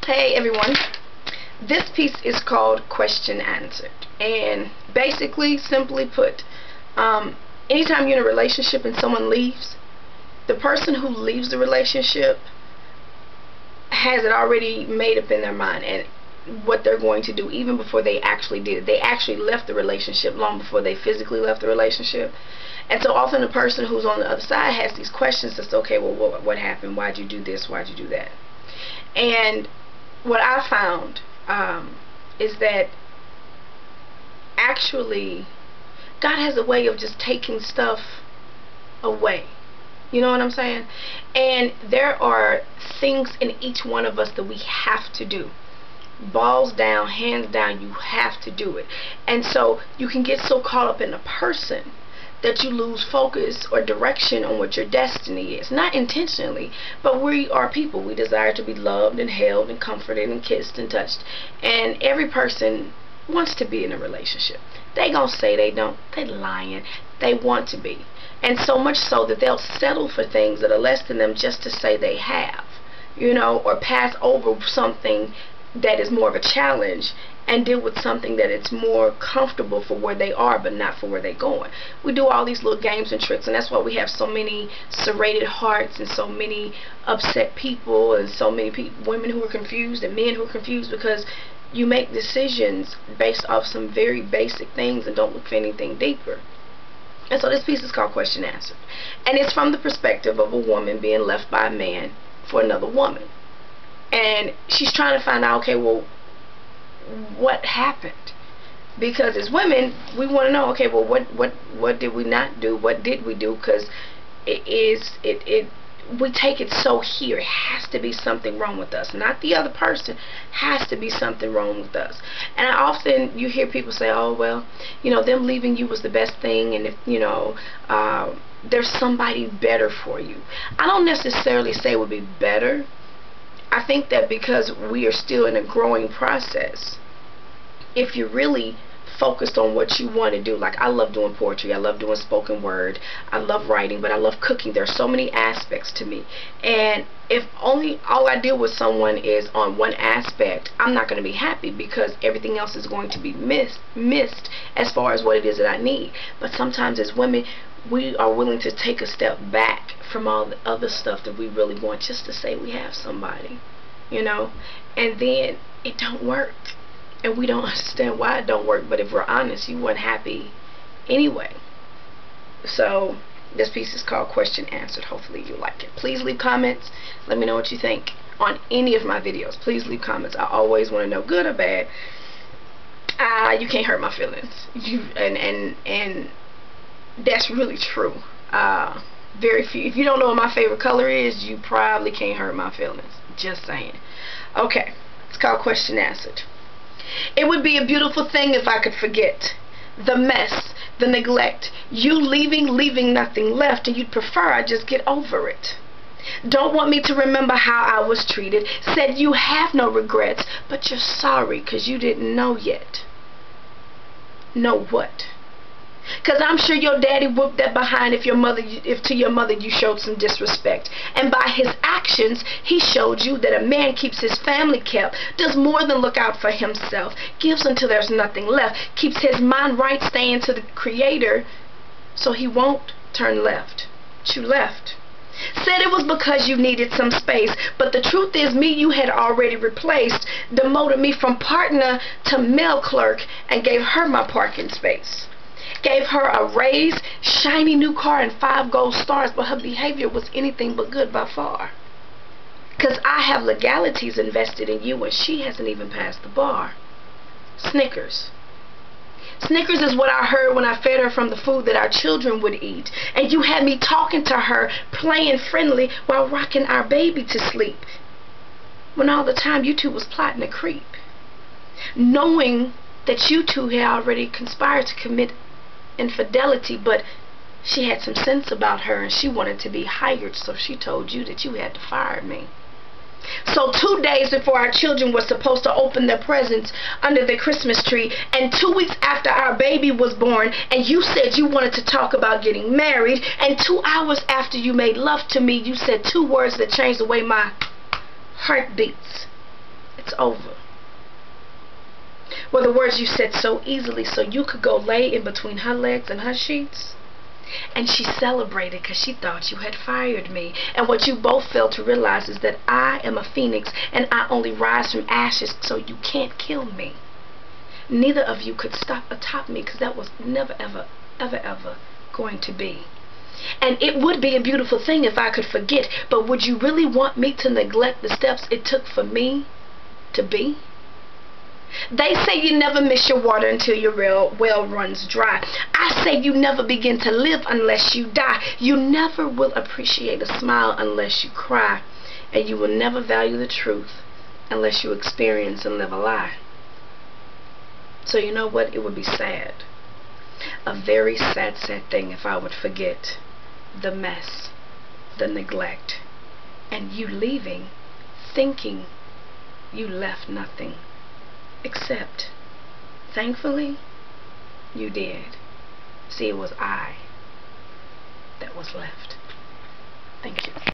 Hey everyone, this piece is called Question Answered, and basically, simply put, anytime you're in a relationship and someone leaves, the person who leaves the relationship has it already made up in their mind and what they're going to do even before they actually did it. They actually left the relationship long before they physically left the relationship. And so often the person who's on the other side has these questions that's okay, well, what happened? Why'd you do this? Why'd you do that? And what I found is that actually God has a way of just taking stuff away. You know what I'm saying? And there are things in each one of us that we have to do. Balls down, hands down, you have to do it. And so you can get so caught up in a person that you lose focus or direction on what your destiny is. Not intentionally, but we are people. We desire to be loved and held and comforted and kissed and touched. And every person wants to be in a relationship. They gonna say they don't. They lying. They want to be. And so much so that they'll settle for things that are less than them just to say they have. You know, or pass over something that is more of a challenge and deal with something that it's more comfortable for where they are but not for where they're going. We do all these little games and tricks, and that's why we have so many serrated hearts and so many upset people and so many women who are confused and men who are confused, because you make decisions based off some very basic things and don't look for anything deeper. And so this piece is called Question Answered, and it's from the perspective of a woman being left by a man for another woman. And she's trying to find out, okay, well, what happened? Because as women, we want to know, okay, well, what did we not do? What did we do? Because we take it so here. It has to be something wrong with us, not the other person. Has to be something wrong with us. And often you hear people say, oh, well, you know, them leaving you was the best thing, and if, you know, there's somebody better for you. I don't necessarily say it would be better. I think that because we are still in a growing process, if you're really focused on what you want to do, like I love doing poetry, I love doing spoken word, I love writing, but I love cooking. There's so many aspects to me, and if only all I deal with someone is on one aspect, I'm not going to be happy, because everything else is going to be missed as far as what it is that I need. But sometimes as women, we are willing to take a step back from all the other stuff that we really want just to say we have somebody, you know, and then it don't work, and we don't understand why it don't work. But if we're honest, you weren't happy anyway. So this piece is called Question Answered. Hopefully you like it. Please leave comments. Let me know what you think on any of my videos. Please leave comments. I always want to know, good or bad. You can't hurt my feelings. And that's really true. Very few. If you don't know what my favorite color is, you probably can't hurt my feelings. Just saying. Okay, it's called Question Answered. It would be a beautiful thing if I could forget the mess, the neglect, you leaving nothing left, and you'd prefer I just get over it. Don't want me to remember how I was treated. Said you have no regrets, but you're sorry because you didn't know yet. Know what? Because I'm sure your daddy whooped that behind if to your mother you showed some disrespect. And by his actions, he showed you that a man keeps his family kept, does more than look out for himself, gives until there's nothing left, keeps his mind right, staying to the Creator, so he won't turn left. But you left. Said it was because you needed some space, but the truth is me you had already replaced, demoted me from partner to mail clerk, and gave her my parking space. Gave her a raise, shiny new car, and 5 gold stars, but her behavior was anything but good by far. Because I have legalities invested in you, and she hasn't even passed the bar. Snickers. Snickers is what I heard when I fed her from the food that our children would eat. And you had me talking to her, playing friendly, while rocking our baby to sleep. When all the time you two was plotting a creep. Knowing that you two had already conspired to commit infidelity, but she had some sense about her and she wanted to be hired, so she told you that you had to fire me. So 2 days before our children were supposed to open their presents under the Christmas tree, and 2 weeks after our baby was born, and you said you wanted to talk about getting married, and 2 hours after you made love to me, you said 2 words that changed the way my heart beats. It's over. Were the words you said so easily so you could go lay in between her legs and her sheets? And she celebrated because she thought you had fired me. And what you both failed to realize is that I am a phoenix and I only rise from ashes, so you can't kill me. Neither of you could stop atop me, because that was never, ever, ever, ever going to be. And it would be a beautiful thing if I could forget, but would you really want me to neglect the steps it took for me to be? They say you never miss your water until your well runs dry. I say you never begin to live unless you die. You never will appreciate a smile unless you cry. And you will never value the truth unless you experience and live a lie. So you know what? It would be sad. A very sad, sad thing if I would forget the mess, the neglect, and you leaving thinking you left nothing. Except, thankfully, you did. See, it was I that was left. Thank you.